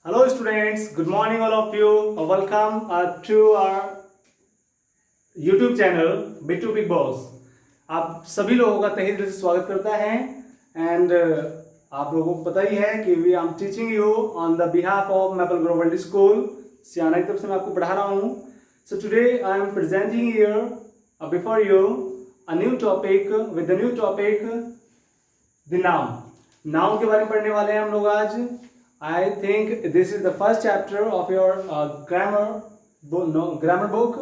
Hello students, good morning all of you. Welcome to our YouTube channel Bittu big boss. आप सभी लोगों का तहे दिल से स्वागत करता है एंड आप लोगों को पता ही है कि we am teaching you on the behalf of Maple Global School Siana की तरफ से मैं आपको पढ़ा रहा हूँ। So today I am presenting here before you a new topic with the new topic the noun के बारे में पढ़ने वाले हैं हम लोग आज। I think this is the first chapter of your grammar book,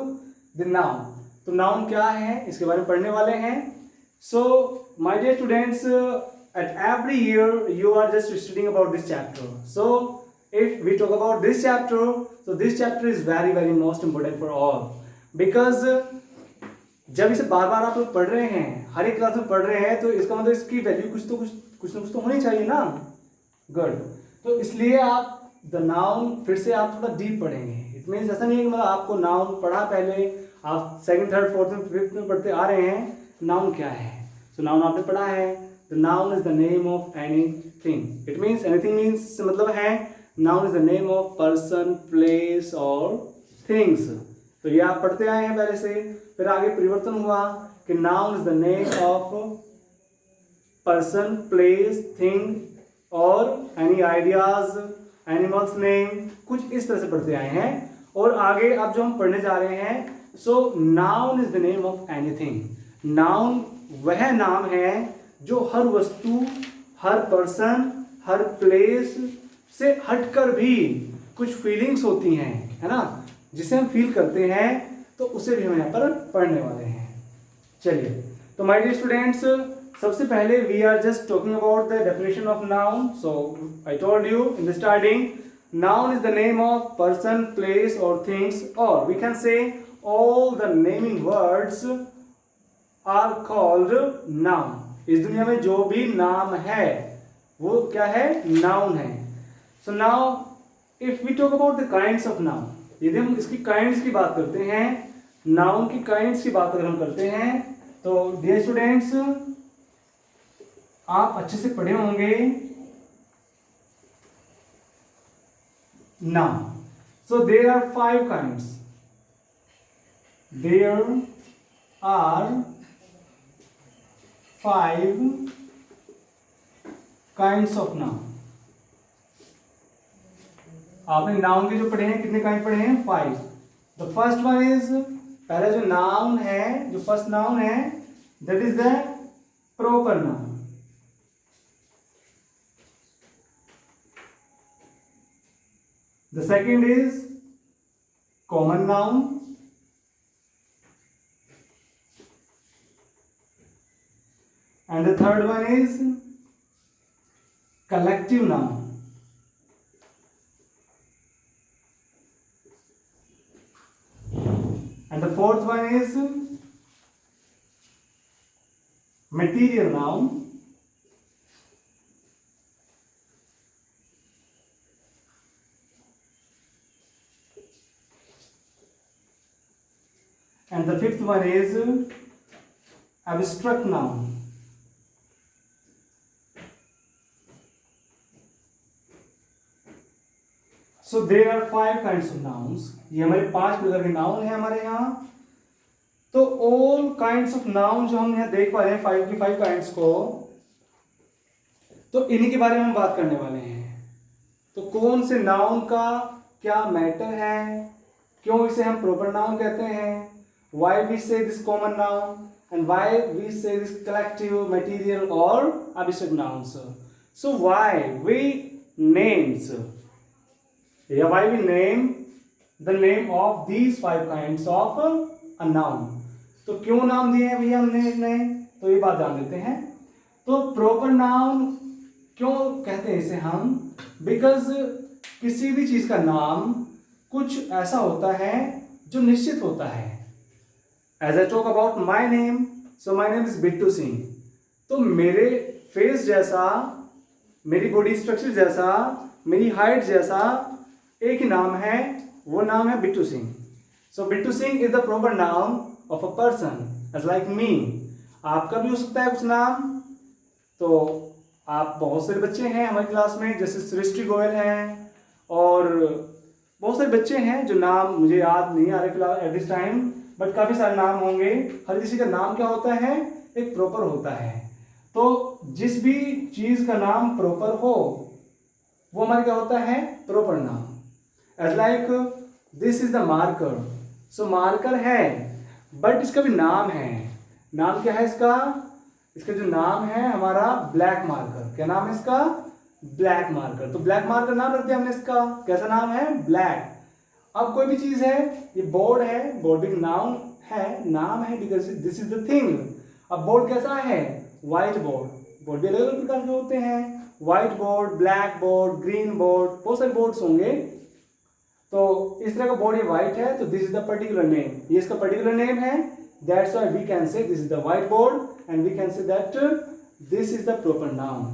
the noun. तो noun क्या है इसके बारे में पढ़ने वाले हैं। So my dear students, at every year you are just studying about this chapter. So if we talk about this chapter, so this chapter is very very most important for all because जब इसे बार बार आप लोग पढ़ रहे हैं, हर एक class में पढ़ रहे हैं, तो इसका मतलब इसकी वैल्यू कुछ ना कुछ तो होनी चाहिए ना। गुड। तो इसलिए आप द नाउन फिर से आप थोड़ा डीप पढ़ेंगे। इट मीन्स ऐसा नहीं है कि मतलब आपको नाउन पढ़ा, पहले आप सेकंड थर्ड फोर्थ में फिफ्थ में पढ़ते आ रहे हैं। नाउन क्या है? सो नाउन आपने पढ़ा है, the noun is the name of anything. It means anything means मतलब है noun is the name of person, place और थिंग्स। तो ये आप पढ़ते आए हैं पहले से। फिर आगे परिवर्तन हुआ कि noun is the name of person, place, thing और एनी आइडियाज, एनिमल्स नेम, कुछ इस तरह से पढ़ते आए हैं। और आगे अब जो हम पढ़ने जा रहे हैं, so noun is the name of anything. Noun वह नाम है जो हर वस्तु, हर पर्सन, हर प्लेस से हटकर भी कुछ फीलिंग्स होती हैं, है ना, जिसे हम फील करते हैं, तो उसे भी हम यहाँ पर पढ़ने वाले हैं। चलिए, तो माय डियर स्टूडेंट्स, सबसे पहले we are just talking about the definition of noun. So I told you in the starting, noun is the name of person, place और थिंग्स, और we can say all the naming words are called noun. इस दुनिया में जो भी नाम है वो क्या है? नाउन है। So now if we talk about the kinds of noun, यदि हम इसकी काइंड्स की बात करते हैं, नाउन की काइंड्स की बात अगर हम करते हैं, तो डियर स्टूडेंट्स आप अच्छे से पढ़े होंगे noun. So there are 5 kinds. There are 5 kinds of noun. आपने नाउन के जो पढ़े हैं, कितने काइंड पढ़े हैं? 5। द फर्स्ट वन इज, पहला जो नाउन है, जो फर्स्ट नाउन है, that is the proper noun. The second is common noun. And the third one is collective noun. And the fourth one is material noun. And the fifth one is abstract noun. So there are 5 kinds of nouns. ये हमारे 5 प्रकार के noun है हमारे यहाँ। तो all kinds of noun जो हम यहाँ देख पा रहे हैं, 5 की 5 kinds को, तो इन्हीं के बारे में हम बात करने वाले हैं। तो कौन से नाउन का क्या मैटर है, क्यों इसे हम प्रॉपर नाउन कहते हैं, why we say this common noun and why we say this collective, material or abstract nouns. So why we names, why we name the name of these 5 kinds of a noun. तो क्यों नाम दिए हैं भैया हमने इसने, तो ये बात जान लेते हैं। तो प्रॉपर नाउन क्यों कहते हैं इसे हम? बिकॉज किसी भी चीज का नाम कुछ ऐसा होता है जो निश्चित होता है। As I talk about my name, so my name is Bittu Singh. तो मेरे फेस जैसा, मेरी बॉडी स्ट्रक्चर जैसा, मेरी हाइट जैसा एक ही नाम है, वो नाम है Bittu Singh. So Bittu Singh is the proper noun of a person as like me. आपका भी हो सकता है कुछ नाम। तो आप बहुत सारे बच्चे हैं हमारी क्लास में, जैसे सृष्टि गोयल हैं और बहुत सारे बच्चे हैं जो नाम मुझे याद नहीं आ रहे फिलहाल एट दिस टाइम, बट काफ़ी सारे नाम होंगे। हर किसी का नाम क्या होता है, एक प्रॉपर होता है। तो जिस भी चीज़ का नाम प्रॉपर हो वो हमारे क्या होता है, प्रॉपर नाम। As like this is the marker, so marker है बट इसका भी नाम है। नाम क्या है इसका, इसका जो नाम है हमारा ब्लैक मार्कर। क्या नाम है इसका, ब्लैक मार्कर। तो ब्लैक मार्कर नाम रख दिया हमने इसका, कैसा नाम है, ब्लैक। अब कोई भी चीज है, ये बोर्ड है, बोर्ड भी नाउन है, नाम है because this is the thing. अब बोर्ड कैसा है, व्हाइट बोर्ड। बोर्ड भी अलग अलग प्रकार के होते हैं, white board, black board, green board, बहुत सारे बोर्ड्स होंगे। तो इस तरह का बोर्ड ये व्हाइट है तो this is the particular name, ये इसका पर्टिकुलर नेम है। That's why we can say this is the white board and we can say that this is the proper noun.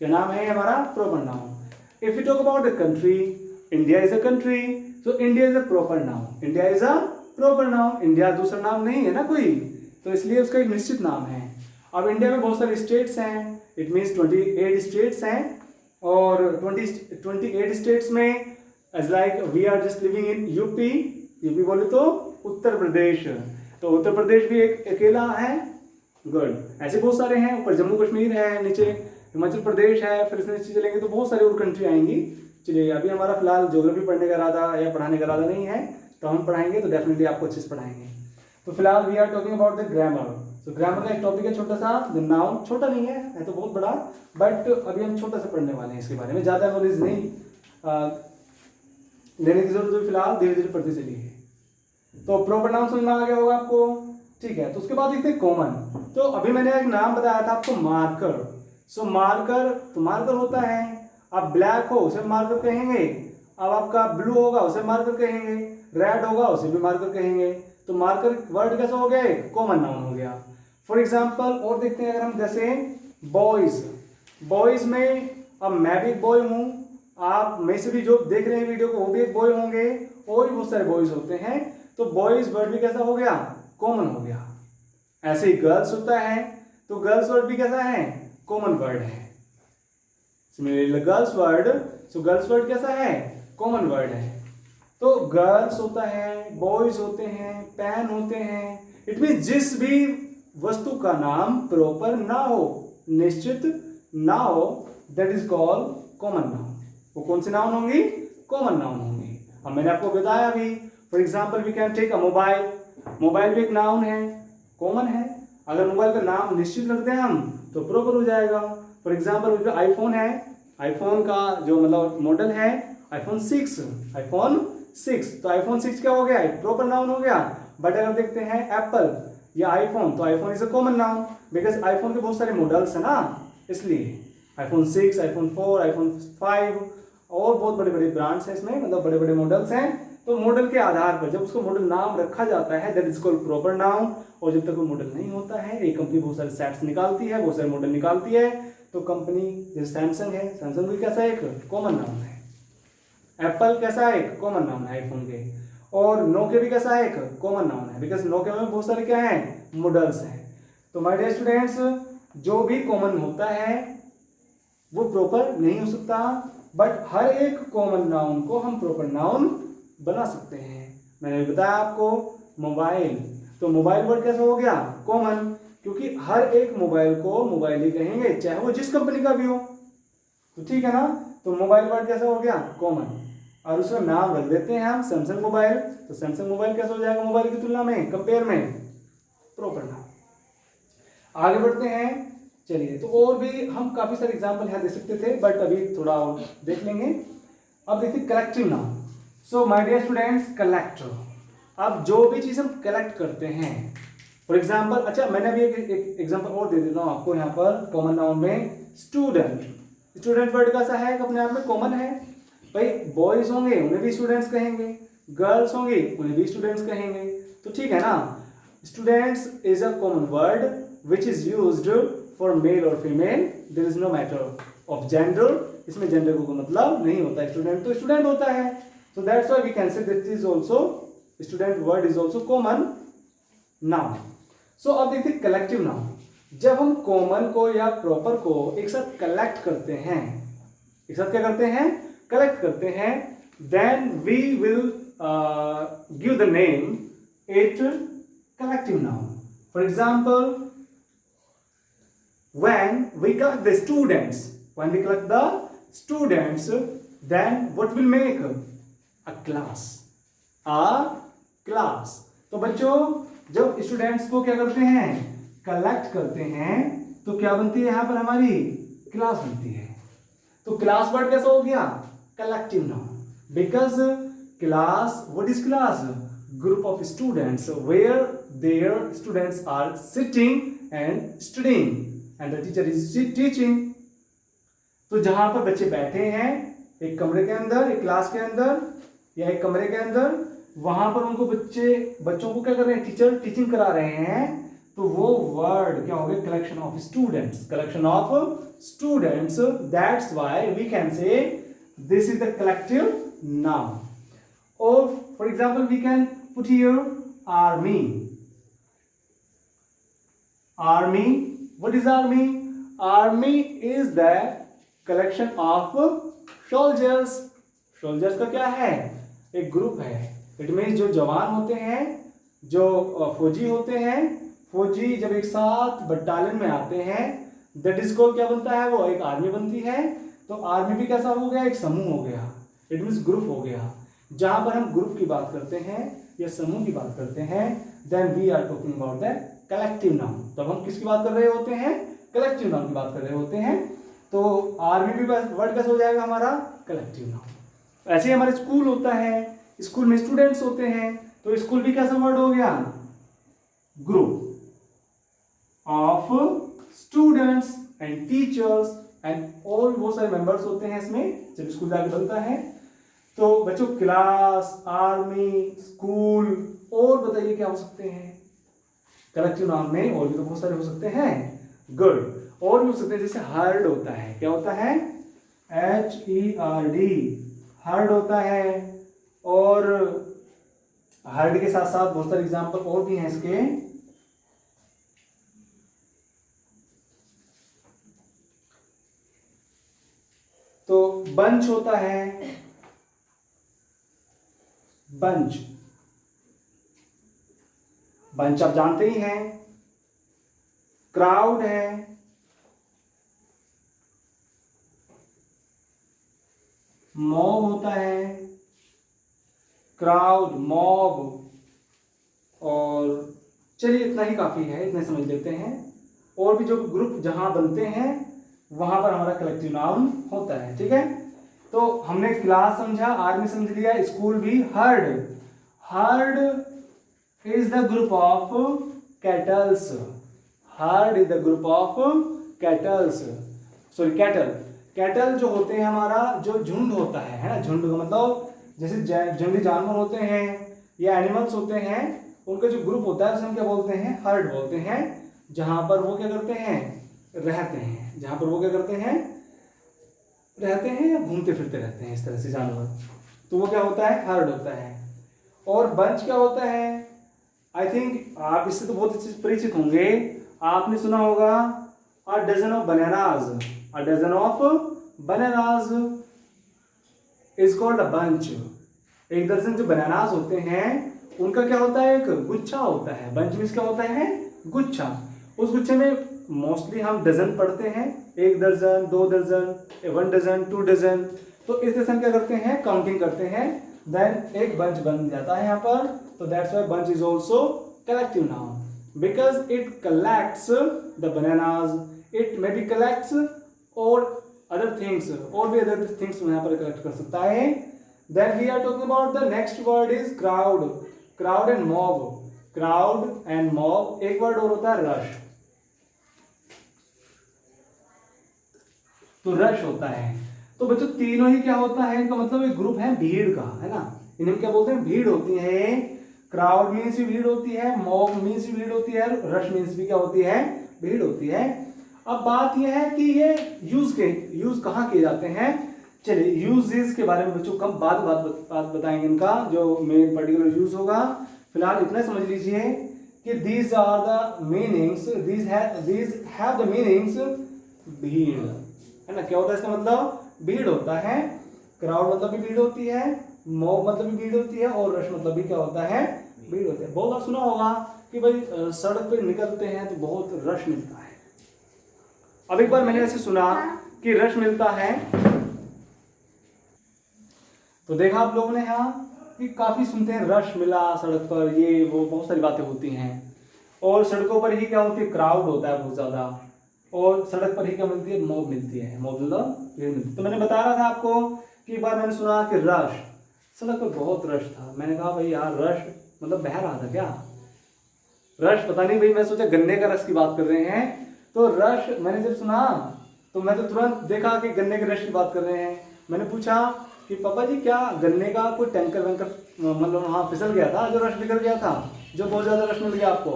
क्या नाम है हमारा, proper noun. If you talk about the country, India is a country, so India is a proper noun. India is a proper noun. India दूसरा नाम नहीं है ना कोई, तो इसलिए उसका एक निश्चित नाम है। अब इंडिया में बहुत सारे स्टेट्स हैं, इट मीन्स 28 स्टेट्स हैं, और 28 स्टेट्स में as like we are just living in UP. UP बोले तो उत्तर प्रदेश, तो उत्तर प्रदेश भी एक अकेला है, गुड। ऐसे बहुत सारे हैं, ऊपर जम्मू कश्मीर है, नीचे हिमाचल प्रदेश है, फिर इसमें नीचे चलेंगे तो बहुत सारी और कंट्री आएंगी। चलिए अभी हमारा फिलहाल ज्योग्राफी पढ़ने का इरादा या पढ़ाने का इरादा नहीं है, तो हम पढ़ाएंगे तो डेफिनेटली आपको अच्छे से पढ़ाएंगे। तो फिलहाल we are talking about the grammar. तो ग्रामर का एक टॉपिक है छोटा सा, द नाउन। छोटा नहीं है तो बहुत बड़ा, बट अभी हम छोटा सा पढ़ने वाले हैं इसके बारे में, ज़्यादा नॉलेज नहीं लेने की जरूरत है, फिलहाल धीरे धीरे पढ़ते चलिए। तो प्रॉपर नाउन समझ में आ गया होगा आपको, ठीक है। तो उसके बाद देखते हैं कॉमन। तो अभी मैंने एक नाम बताया था आपको, मार्कर। सो मार्कर, तो मार्कर होता है, अब ब्लैक हो उसे मार्कर कहेंगे, अब आपका ब्लू होगा उसे मार्कर कहेंगे, रेड होगा उसे भी मार्कर कहेंगे। तो मार्कर वर्ड कैसा हो गया, एक कॉमन नाउन हो गया। फॉर एग्जाम्पल और देखते हैं अगर हम, जैसे बॉयज। बॉयज में अब मैं भी एक बॉय हूँ, आप में से भी जो देख रहे हैं वीडियो को वो भी एक बॉय होंगे, और भी बहुत सारे बॉयज होते हैं। तो बॉयज वर्ड भी कैसा हो गया, कॉमन हो गया। ऐसे ही गर्ल्स होता है, तो गर्ल्स वर्ड भी कैसा है, कॉमन वर्ड है। Girls word, so girls word कैसा है, कॉमन वर्ड है। तो गर्ल्स होता है, बॉयज होते हैं, पेन होते हैं। इट मीन जिस भी वस्तु का नाम प्रॉपर ना हो, निश्चित ना हो, that is called common noun. वो कौन से नाउन होंगी, कॉमन नाउन होंगी। अब मैंने आपको बताया अभी, for example we can take a mobile. Mobile भी एक नाउन है, कॉमन है। अगर मोबाइल का नाम निश्चित रख दें हम तो प्रॉपर हो जाएगा। फॉर एग्जाम्पल आईफोन है, आईफोन का जो मतलब मॉडल है आईफोन 6, आईफोन 6, तो आईफोन 6 क्या हो गया, एक प्रॉपर नाउन हो गया। बट अगर देखते हैं एप्पल या आईफोन, तो iPhone is a common noun, because iPhone के बहुत सारे मॉडल्स है ना, इसलिए आईफोन 6, आईफोन 4, आईफोन 5 और बहुत बड़े बड़े ब्रांड्स हैं इसमें, मतलब बड़े बड़े मॉडल्स हैं। तो मॉडल के आधार पर जब उसको मॉडल नाम रखा जाता है that is called proper noun. और जब तक वो मॉडल नहीं होता है, एक कंपनी बहुत सारे सेट्स निकालती है, बहुत सारे मॉडल निकालती है, तो कंपनी जैसे सैमसंग है, सैमसंग भी कैसा एक कॉमन नाउन है। एप्पल कैसा है, एक कॉमन नाउन है आईफोन के। और नोकिया भी कैसा है, एक कॉमन नाउन है, बिकॉज नोकिया में बहुत सारे क्या हैं, मॉडल्स हैं। तो माय डियर स्टूडेंट्स, जो भी कॉमन होता है वो प्रॉपर नहीं हो सकता, बट हर एक कॉमन नाउन को हम प्रॉपर नाउन बना सकते हैं। मैंने बताया आपको मोबाइल, तो मोबाइल वर्ड कैसा हो गया, कॉमन, क्योंकि हर एक मोबाइल को मोबाइल ही कहेंगे, चाहे वो जिस कंपनी का भी हो। तो ठीक है ना, तो मोबाइल वर्ड कैसा हो गया, कॉमन। और उसका नाम रख देते हैं हम सैमसंग मोबाइल, तो सैमसंग मोबाइल कैसा हो जाएगा मोबाइल की तुलना में, कंपेयर में, प्रॉपर नाउन। आगे बढ़ते हैं, चलिए। तो और भी हम काफी सारे एग्जांपल यहाँ दे सकते थे, बट अभी थोड़ा और देख लेंगे। अब देखते हैं collective noun. So my dear students, collector, अब जो भी चीज हम कलेक्ट करते हैं, फॉर एग्जाम्पल, अच्छा मैंने अभी एक एग्जाम्पल और दे देता हूँ आपको यहाँ पर कॉमन नाउन में, स्टूडेंट। स्टूडेंट वर्ड कैसा है, अपने आप में कॉमन है भाई। बॉयज होंगे उन्हें भी स्टूडेंट्स कहेंगे, गर्ल्स होंगे उन्हें भी स्टूडेंट्स कहेंगे, तो ठीक है ना। Students is a common word which is used for male और female, there is no matter of gender. इसमें जेंडर को मतलब नहीं होता, स्टूडेंट तो स्टूडेंट होता है। So that's why we can say that is also, student word is also common noun. So अब देखते हैं कलेक्टिव नाउन। जब हम कॉमन को या प्रॉपर को एक साथ कलेक्ट करते हैं, एक साथ क्या करते हैं, कलेक्ट करते हैं, then we will give the name it collective noun. For example, when we collect the students, then what will make a class. तो बच्चों जब स्टूडेंट्स को क्या करते हैं, कलेक्ट करते हैं, तो क्या बनती है यहाँ पर हमारी क्लास बनती है. तो क्लास वर्ड कैसा हो गया, collective noun. Because class, what is class, group of students where there students are sitting and studying and the teacher is teaching. तो जहां पर बच्चे बैठे हैं एक कमरे के अंदर, एक क्लास के अंदर या एक कमरे के अंदर, वहां पर उनको बच्चों को क्या कर रहे हैं, टीचर टीचिंग करा रहे हैं. तो वो वर्ड क्या हो गया, collection of students. That's why we can say this is the collective noun. और for example we can put here army. What is army? Army is the collection of soldiers. Soldiers का क्या है, एक group है. It means जो जवान होते हैं, जो फौजी होते हैं, फौजी जब एक साथ बटालियन में आते हैं, दैट इज कॉल्ड क्या बनता है, वो एक आर्मी बनती है. तो आर्मी भी कैसा हो गया, एक समूह हो गया. इट मीन्स ग्रुप हो गया. जहां पर हम ग्रुप की बात करते हैं या समूह की बात करते हैं, then we are talking about the collective noun. तब हम किसकी बात कर रहे होते हैं, कलेक्टिव नाउन की बात कर रहे होते हैं. तो आर्मी भी वर्ड कैसे हो जाएगा हमारा, कलेक्टिव नाउन. ऐसे ही हमारे स्कूल होता है, स्कूल में स्टूडेंट्स होते हैं, तो स्कूल भी कैसा वर्ड हो गया, group of students and teachers and all, बहुत सारे मेंबर्स होते हैं इसमें जब स्कूल जाके बनता है. तो बच्चों क्लास, आर्मी, स्कूल, और बताइए क्या हो सकते हैं कलेक्टिव नाउन में, और भी तो बहुत सारे हो सकते हैं. गुड. और भी हो सकते हैं, जैसे हर्ड होता है, क्या होता है, HERD, हर्ड होता है. और हर्ड के साथ साथ बहुत सारे एग्जाम्पल और भी हैं इसके. तो बंच होता है, बंच आप जानते ही हैं. क्राउड है, मॉब होता है, क्राउड, मॉब. और चलिए इतना ही काफी है, इतने समझ लेते हैं. और भी जो ग्रुप जहां बनते हैं वहां पर हमारा कलेक्टिव नाउन होता है. ठीक है, तो हमने क्लास समझा, आर्मी समझ लिया, स्कूल भी. Heard is the group of cattles. Herd is the group of cattles. Sorry, cattle जो होते हैं हमारा, जो झुंड होता है ना, झुंड का मतलब जैसे जंगली जानवर होते हैं या एनिमल्स होते हैं, उनका जो ग्रुप होता है उसे हम क्या बोलते हैं, हर्ड बोलते हैं. जहां पर वो क्या करते हैं, रहते हैं, जहां पर वो क्या करते हैं, रहते हैं या घूमते फिरते रहते हैं इस तरह से जानवर, तो वो क्या होता है, हर्ड होता है. और बंच क्या होता है, आई थिंक आप इससे तो बहुत अच्छे से परिचित होंगे. आपने सुना होगा a dozen of bananas is called a bunch. एक दर्जन जो बनानास होते हैं उनका क्या होता है, एक गुच्छा होता है. बंच मीन्स क्या होता है, गुच्छा. उस गुच्छे में मोस्टली हम डजन पढ़ते हैं, 1 दर्जन, 2 दर्जन, 1 डजन, 2 डजन. तो इस तरह से हम क्या करते हैं, काउंटिंग करते हैं, देन एक बंच बन जाता है यहाँ पर. तो that's why bunch is also collective noun, because it collects the bananas. It may be collects और अदर थिंग्स, और भी अदर थिंग्स यहाँ पर कलेक्ट कर सकता है. Then we are talking about the next word is crowd and mob. एक word और होता है रश. तो रश होता है. तो बच्चों तीनों ही क्या होता है, इनका मतलब एक ग्रुप है भीड़ का, है ना. इन्हें क्या बोलते हैं, भीड़ होती है. क्राउड मीन्स भी भीड़ होती है, मॉब मीन्स भी भीड़ होती है, रश मीन्स भी क्या होती है, भीड़ होती है. अब बात यह है कि ये यूज कहाँ किए जाते हैं. चलिए यूजेस के बारे में बच्चों कब बात बताएंगे इनका, जो मेन पर्टिकुलर यूज होगा. फिलहाल इतना समझ लीजिए कि these are the meanings, these have the meanings. भीड़, है ना. क्या होता है इसका मतलब, भीड़ होता है. क्राउड मतलब भी भीड़ होती है, मॉब मतलब भी भीड़ होती है और रश मतलब भी क्या होता है, भीड़ होती है। बहुत बार सुना होगा कि भाई सड़क पे निकलते हैं तो बहुत रश मिलता है। अब एक बार मैंने ऐसे सुना कि रश मिलता है, तो देखा आप लोगों ने यहाँ कि काफी सुनते हैं रश मिला सड़क पर, ये वो बहुत सारी बातें होती हैं। और सड़कों पर ही क्या होती है, क्राउड होता है बहुत ज्यादा, और सड़क पर ही क्या मिलती है, मॉब मिलती है, मॉब मतलब भीड़ मिलती है। तो मैंने बता रहा था आपको कि एक बार मैंने सुना कि रश, सड़क पर बहुत रश था। मैंने कहा भाई यार रश मतलब बह रहा था क्या, रश पता नहीं भाई, मैं सोचा गन्ने का रस की बात कर रहे हैं। तो रश मैंने जब सुना तो मैं तो तुरंत देखा कि गन्ने के रस की बात कर रहे हैं। मैंने पूछा कि पापा जी क्या गन्ने का कोई टैंकर वैंकर मतलब वहाँ फिसल गया था जो रश निकल गया था, जो बहुत ज़्यादा रश मिल गया आपको।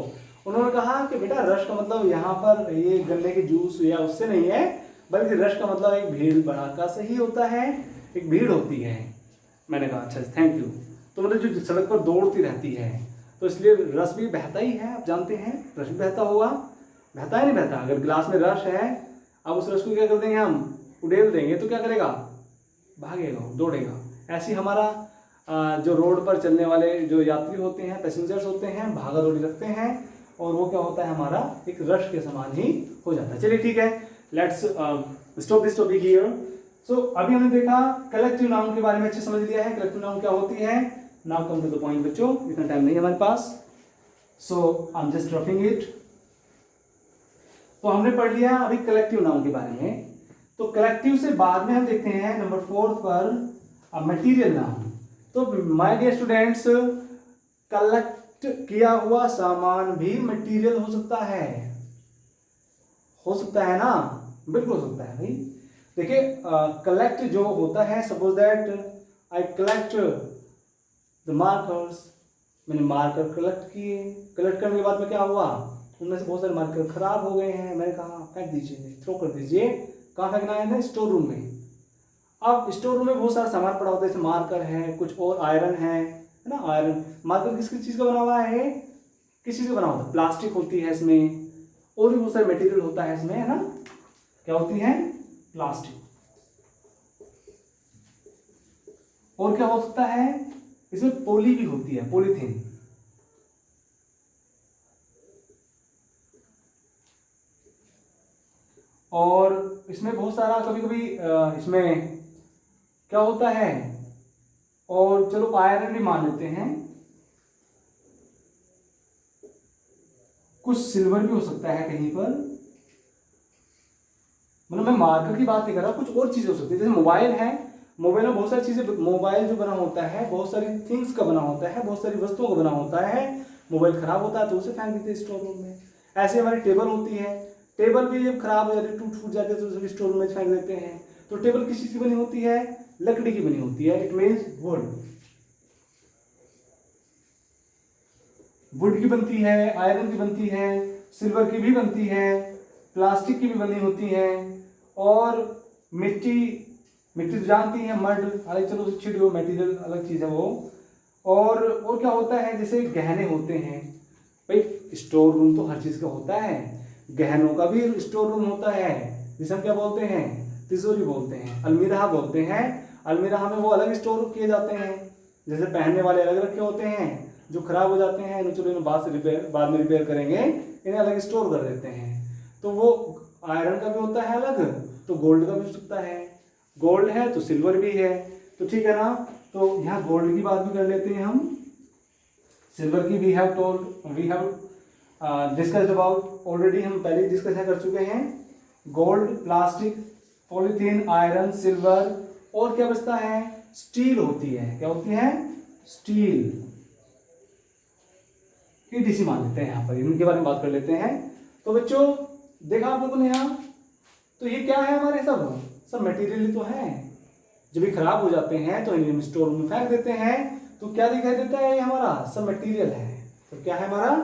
उन्होंने कहा कि बेटा रश का मतलब यहाँ पर ये गन्ने के जूस या उससे नहीं है, बल्कि रश का मतलब एक भीड़ भड़ाका से ही होता है, एक भीड़ होती है। मैंने कहा अच्छा थैंक यू। तो मतलब जो सड़क पर दौड़ती रहती है तो इसलिए रस भी बहता ही है, आप जानते हैं रस भी बहता होगा, बहता है नहीं बहता। अगर गिलास में रस है, अब उस रस को क्या कर देंगे हम, उड़ेल देंगे तो क्या करेगा, भागेगा, दौड़ेगा। ऐसे हमारा जो रोड पर चलने वाले जो यात्री होते हैं, पैसेंजर्स होते हैं, भागा दौड़ी रखते हैं और वो क्या होता है हमारा एक रश के समान ही हो जाता है। चलिए ठीक है, let's stop this topic here. So अभी हमने देखा कलेक्टिव नाउन के बारे में अच्छे समझ लिया है, कलेक्टिव नाउन क्या होती है। Now come to the point बच्चों, इतना टाइम नहीं है हमारे पास, so I am just roughing it. तो हमने पढ़ लिया अभी कलेक्टिव नाउन के बारे में। तो कलेक्टिव से बाद में हम देखते हैं नंबर 4 पर मटेरियल नाउन। तो माय डियर स्टूडेंट्स, कलेक्ट किया हुआ सामान भी मटेरियल हो सकता है, हो सकता है ना, बिल्कुल हो सकता है भाई। देखिए कलेक्ट जो होता है, suppose that I collect the markers, मैंने मार्कर कलेक्ट किए, कलेक्ट करने के बाद में क्या हुआ, उनमें से बहुत सारे मार्कर खराब हो गए हैं, मैंने कहा फेंक दीजिए, थ्रो कर दीजिए। कहाँ फेंकना है ना, स्टोर रूम में। अब स्टोर रूम में बहुत सारा सामान पड़ा होता है, जैसे मार्कर है, कुछ और आयरन है ना। आयरन मार्कर किस किस चीज़ का बना हुआ है, किस चीज़ का बना होता है, प्लास्टिक होती है इसमें, और भी बहुत सारे मटेरियल होता है इसमें, है ना। क्या होती है, प्लास्टिक। और क्या हो सकता है इसमें, पोली भी होती है, पॉलीथीन। और इसमें बहुत सारा कभी कभी इसमें क्या होता है, और चलो आयरन भी मान लेते हैं, कुछ सिल्वर भी हो सकता है कहीं पर। मतलब मैं मार्कर की बात नहीं कर रहा, कुछ और चीजें हो सकती है। जैसे मोबाइल है, मोबाइल में बहुत सारी चीजें, मोबाइल जो बना होता है बहुत सारी थिंग्स का बना होता है, बहुत सारी वस्तुओं का बना होता है। मोबाइल खराब होता है तो उसे फेंक देते हैं स्टोर रूम में। ऐसे हमारी टेबल होती है, टेबल भी जब खराब हो जाती है, टूट फूट जाते हैं तो उसे स्टोर रूम में फेंक देते हैं। तो टेबल किस चीज की बनी होती है, लकड़ी की बनी होती है, इट मीन्स वुड, वुड की बनती है, आयरन की बनती है, सिल्वर की भी बनती है, प्लास्टिक की भी बनी होती है। और मिट्टी, मिट्टी तो जानती है, मड, अलग, चलो उसे छिड़ो, मटेरियल अलग चीज है वो। और क्या होता है, जैसे गहने होते हैं भाई, स्टोर रूम तो हर चीज का होता है, गहनों का भी स्टोर रूम होता है, जिसे हम क्या बोलते हैं, तिजोरी बोलते हैं, अलमीरा बोलते हैं। अलमीरा में वो अलग स्टोर किए जाते हैं, जैसे पहनने वाले अलग रखे होते हैं, जो खराब हो जाते हैं चलो इन्हें बाद में रिपेयर करेंगे, इन्हें अलग स्टोर कर देते हैं। तो वो आयरन का भी होता है अलग, तो गोल्ड का भी हो सकता है, गोल्ड है तो सिल्वर भी है, तो ठीक है ना। तो यहाँ गोल्ड की बात भी कर लेते हैं हम, सिल्वर की we have discussed about already, हम पहले डिस्कस कर चुके हैं। Gold, plastic, polythene, iron, silver, और क्या बचता है, स्टील होती है। क्या होती है, स्टील, ईटीसी मान लेते हैं यहाँ पर, इनके बारे में बात कर लेते हैं। तो बच्चों देखा आप लोगों ने यहाँ, तो ये क्या है हमारे, सब मटेरियल तो है। जब भी खराब हो जाते हैं तो इन्हें स्टोर में फेंक देते हैं, तो क्या दिखाई देता है, ये हमारा सब मटेरियल है। तो क्या है हमारा,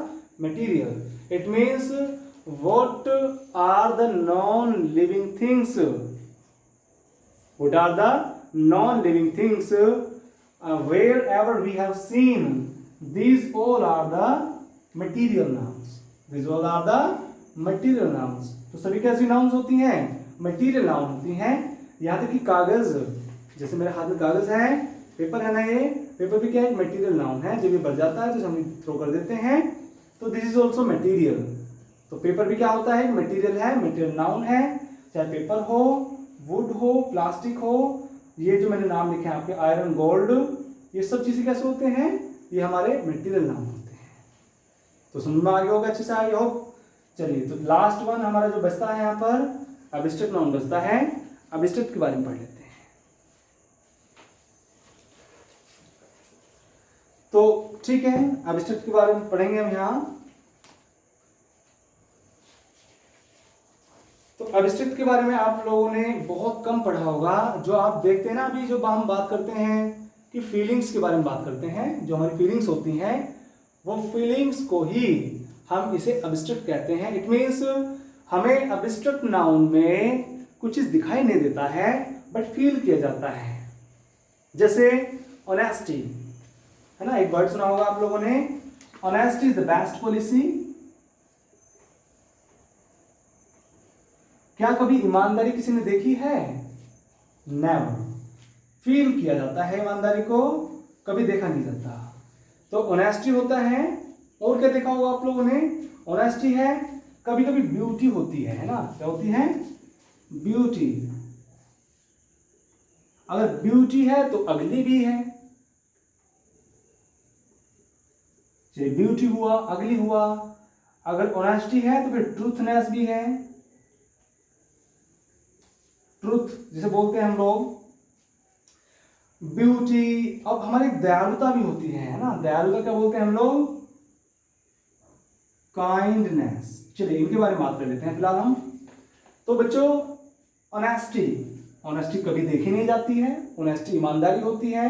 material. It means what are the non living things, what are the non living things wherever we have seen, these all are the material nouns, these all are the material nouns। तो सभी कैसी nouns होती हैं, material noun होती हैं। यहाँ तक कि कागज, जैसे मेरे हाथ में कागज है, पेपर है ना, ये पेपर भी क्या है, मटेरियल नाउन है। जब ये बढ़ जाता है तो हम थ्रो कर देते हैं, तो दिस इज ऑल्सो मटेरियल। तो पेपर भी क्या होता है, मटेरियल है, मटेरियल नाउन है। चाहे पेपर हो, वुड हो, प्लास्टिक हो, ये जो मैंने नाम लिखे हैं आपके, आयरन, गोल्ड, ये सब चीजें कैसे होते हैं, ये हमारे मटेरियल नाउन होते हैं। तो समझ में आ गया होगा अच्छे से, आई होप। चलिए, तो लास्ट वन हमारा जो बचता है यहाँ पर एब्स्ट्रैक्ट नाउन बचता है। एब्स्ट्रैक्ट के बारे में पढ़ लेते हैं। तो ठीक है, एब्स्ट्रैक्ट के बारे में पढ़ेंगे हम यहाँ। तो एब्स्ट्रैक्ट के बारे में आप लोगों ने बहुत कम पढ़ा होगा। जो आप देखते हैं ना, अभी जो हम बात करते हैं कि फीलिंग्स के बारे में बात करते हैं, जो हमारी फीलिंग्स होती हैं, वो फीलिंग्स को ही हम इसे एब्स्ट्रैक्ट कहते हैं। इट मीन्स हमें एब्स्ट्रैक्ट नाउन में कुछ चीज दिखाई नहीं देता है, बट फील किया जाता है। जैसे ऑनेस्टी है ना, एक वर्ड सुना होगा आप लोगों ने, honesty is the best policy. क्या कभी ईमानदारी किसी ने देखी है? नेवर। फील किया जाता है ईमानदारी को, कभी देखा नहीं जाता। तो ऑनेस्टी होता है। और क्या देखा होगा आप लोगों ने? ऑनेस्टी है, कभी कभी ब्यूटी होती है ना, क्या होती है? ब्यूटी। अगर ब्यूटी है तो अगली भी है। चलिए, ब्यूटी हुआ, अगली हुआ। अगर ऑनेस्टी है तो फिर ट्रूथनेस भी है। ट्रूथ जिसे बोलते हैं हम लोग, ब्यूटी। अब हमारी दयालुता भी होती है ना, दयालुता क्या बोलते हैं हम लोग? काइंडनेस। चलिए, इनके बारे में बात कर लेते हैं फिलहाल हम। तो बच्चों, ऑनेस्टी, ऑनेस्टी कभी देखी नहीं जाती है। ऑनेस्टी ईमानदारी होती है।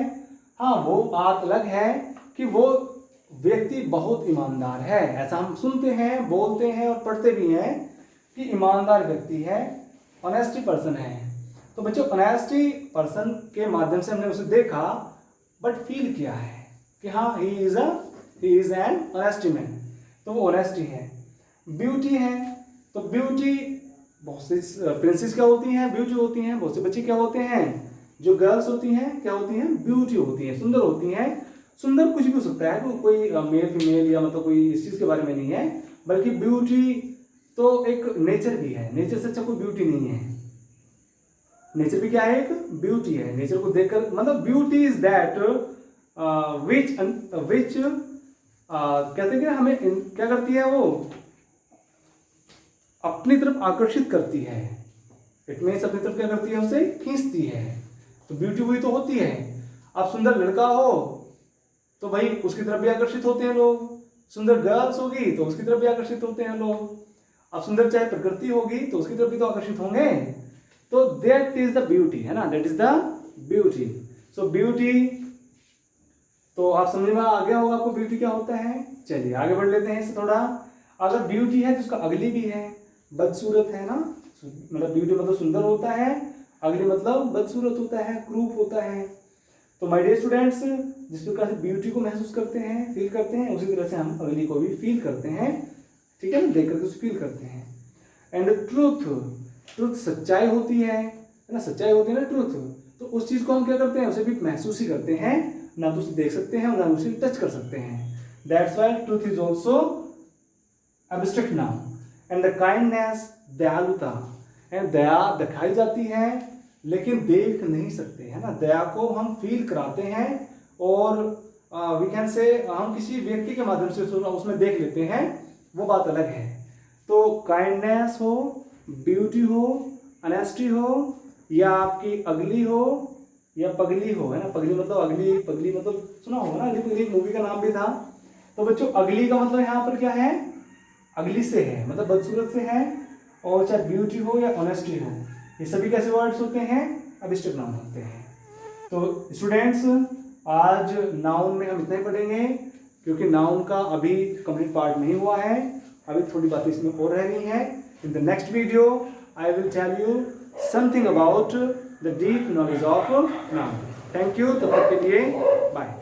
हाँ, वो बात अलग है कि वो व्यक्ति बहुत ईमानदार है, ऐसा हम सुनते हैं, बोलते हैं और पढ़ते भी हैं कि ईमानदार व्यक्ति है, ऑनेस्टी पर्सन है। तो बच्चों, ऑनेस्टी पर्सन के माध्यम से हमने उसे देखा, बट फील किया है कि हाँ, he is an honesty man. तो वो ऑनेस्टी है। ब्यूटी है, तो ब्यूटी, बहुत सी प्रिंसेस क्या होती हैं? ब्यूटी होती हैं। बहुत से बच्चे क्या होते हैं? जो गर्ल्स होती हैं, क्या होती हैं? ब्यूटी होती हैं, सुंदर होती हैं। सुंदर कुछ भी हो सकता है, कोई मेल फीमेल या मतलब कोई इस चीज के बारे में नहीं है, बल्कि ब्यूटी तो एक नेचर भी है। नेचर से अच्छा कोई ब्यूटी नहीं है। नेचर भी क्या है? एक ब्यूटी है। नेचर को देखकर, मतलब ब्यूटी इज दैट विच कहते हैं कि हमें क्या करती है, वो अपनी तरफ आकर्षित करती है। इट मीन्स अपनी तरफ क्या करती है, उसे खींचती है। तो ब्यूटी वही तो होती है। अब सुंदर लड़का हो तो भाई उसकी तरफ भी आकर्षित होते हैं लोग। सुंदर गर्ल्स होगी तो उसकी तरफ भी आकर्षित होते हैं लोग। अब सुंदर चाहे प्रकृति होगी तो उसकी तरफ भी तो आकर्षित होंगे। तो दैट इज द ब्यूटी, है ना, that is the beauty. So beauty, तो आप समझ में आ गया होगा आपको ब्यूटी क्या होता है। चलिए, आगे बढ़ लेते हैं इससे थोड़ा। अगर ब्यूटी है तो उसका अगली भी है, बदसूरत है ना। मतलब ब्यूटी मतलब सुंदर होता है, अगली मतलब बदसूरत होता है, क्रूप होता है। तो माय डियर स्टूडेंट्स, जिस प्रकार से ब्यूटी को महसूस करते हैं, फील करते हैं, उसी तरह से हम अगली को भी फील करते हैं। ठीक है ना, देख करके उसे फील करते हैं। एंड ट्रूथ, ट्रूथ सच्चाई होती है ना, सच्चाई होती है ना ट्रूथ। तो उस चीज को हम क्या करते हैं, उसे भी महसूस ही करते हैं, ना तो उसे देख सकते हैं ना उसे टच कर सकते हैं। That's why truth is also abstract noun. And the kindness, दयालुता, एंड दया दिखाई जाती है लेकिन देख नहीं सकते, है ना। दया को हम फील कराते हैं और वी कैन से हम किसी व्यक्ति के माध्यम से उसमें देख लेते हैं, वो बात अलग है। तो काइंडनेस हो, ब्यूटी हो, ऑनेस्टी हो, या आपकी अगली हो या पगली हो, है ना। पगली मतलब अगली, पगली मतलब सुना होगा ना, अगली पगली मूवी का नाम भी था। तो बच्चों, अगली का मतलब यहाँ पर क्या है? अगली से है, मतलब बदसूरत से है। और चाहे ब्यूटी हो या ऑनेस्टी हो, ये सभी कैसे वर्ड्स होते हैं? एब्स्ट्रैक्ट नाउन होते हैं। तो स्टूडेंट्स, आज नाउन में हम इतना ही पढ़ेंगे, क्योंकि नाउन का अभी कंप्लीट पार्ट नहीं हुआ है, अभी थोड़ी बातें इसमें और रह गई हैं। In the next video I will tell you something about the deep knowledge of noun. Thank you, तब तक के लिए बाय।